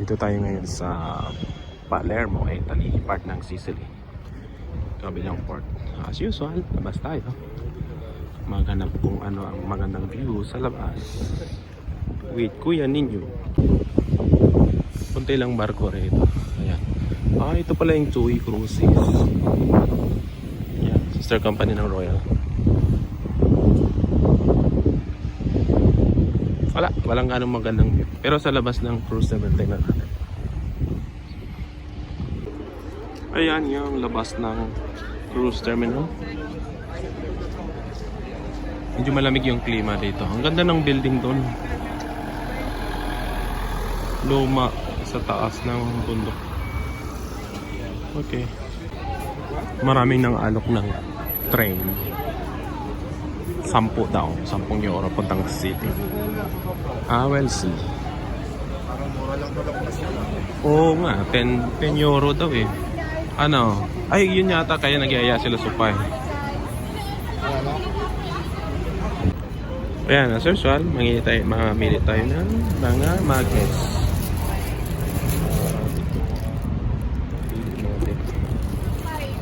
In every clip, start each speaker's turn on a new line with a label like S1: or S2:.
S1: Dito tayo ngayon sa Palermo, Italy, part ng Sicily. Kabilang port. As usual, labas tayo. Maghanap kung ano ang magandang view sa labas. With Kuya Ninyo. Kunti lang barko rito. Ayan. Ito pala yung TUI Cruises. Ayan, sister company ng Royal. Walang ganong magandang view. Pero sa labas ng cruise na tingnan natin. Ayan yung labas ng cruise terminal. Medyo malamig yung klima dito. Ang ganda ng building doon. Luma sa taas ng bundok. Okay. Maraming nang alok ng train. 10 daw. 10 euro puntang city. We'll see.
S2: Parang mura lang daw lang mas yun.
S1: Oo nga, 10 euro daw eh. Ano? Ay, yun yata kaya nagyaya sila supay. Ayan, as usual, mamili tayo ng mga magnets.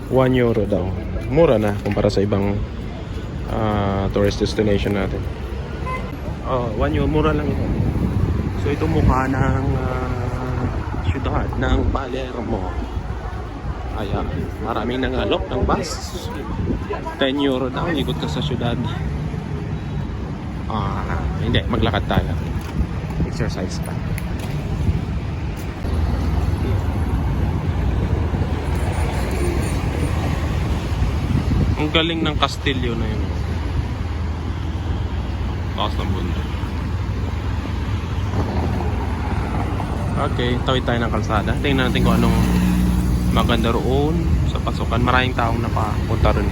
S1: €1 daw. Mura na kumpara sa ibang tourist destination natin. €1, mura lang ito. So ito mukha ng syudad ng Palermo. Ayan, maraming nangalok ng bus. €10 daw, ikot ka sa syudad. Hindi, maglakad tayo. Exercise pa. Ang galing ng kastilyo na yun. Taas ng bundok. Okay, tawid tayo ng kalsada. Tingnan natin kung anong maganda roon sa pasukan. Maraming taong nakapunta rin.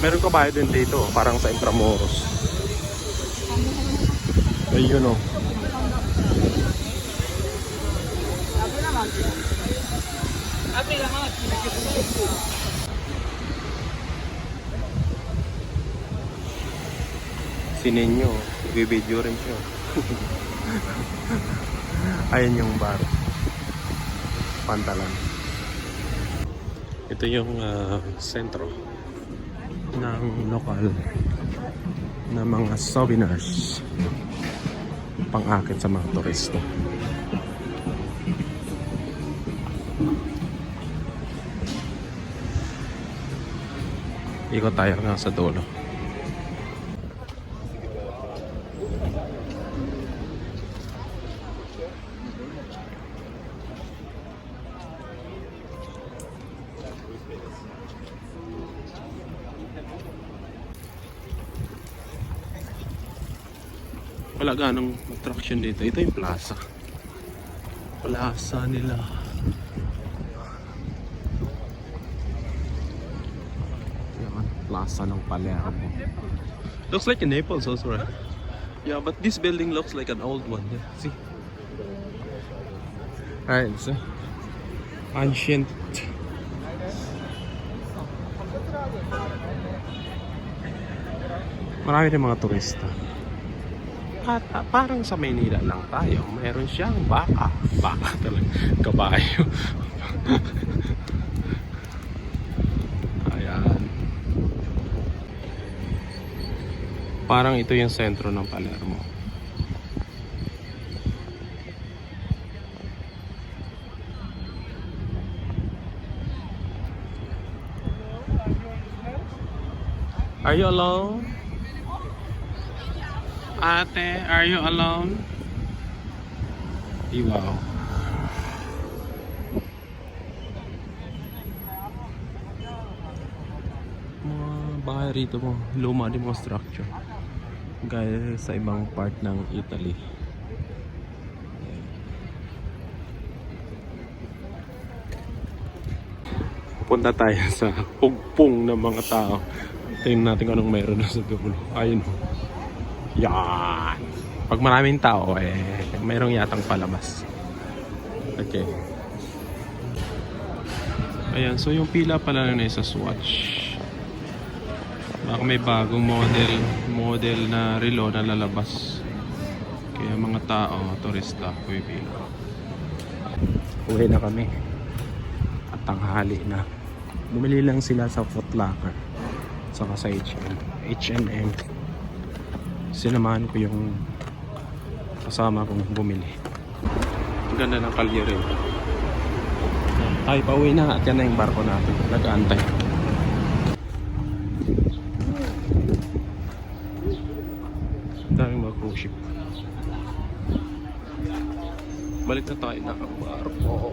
S1: Meron ka bahay din dito, parang sa Intramuros. Ayun o. Si Ninyo, bibidyo rin siya. Ayun yung bar. Pantalan. Ito yung sentro ng lokal na mga souvenirs pang-akit sa mga turista. Ikot tayo nga sa dulo. Wala ganong attraction dito. Ito yung plaza. Plaza nila. Yan, plaza ng Palermo. Looks like in Naples also, right? Yeah, but this building looks like an old one. Yeah, see? Alright, so ancient. Marami rin mga turista. At parang sa Maynila lang tayo, mayroon siyang baka talaga, kabayo. Ayan, parang ito yung sentro ng Palermo. Are you alone? Ate, are you alone? Wow. Mga bahay rito mo, luma din mga structure. Gaya sa ibang part ng Italy. Punta tayo sa pugpong ng mga tao. Tingnan natin kung anong meron na sa dulo. Ayun. Yan. Pag maraming tao, mayroong yatang palabas. Okay. Ayan, so yung pila pala na sa Swatch. Baka may bagong model na relo na lalabas. Kaya mga tao, turista, pumipila. Uwi na kami. At tanghali na. Bumili lang sila sa Foot Locker. Saka sa H&M. Sinamahan ko yung kasama kong bumili. Ang ganda ng kalye rin. Tayo pa uwi na at yan na yung barko natin. Nag-aantay. Daming mga cruise ship. Balik na tayo na ang barko.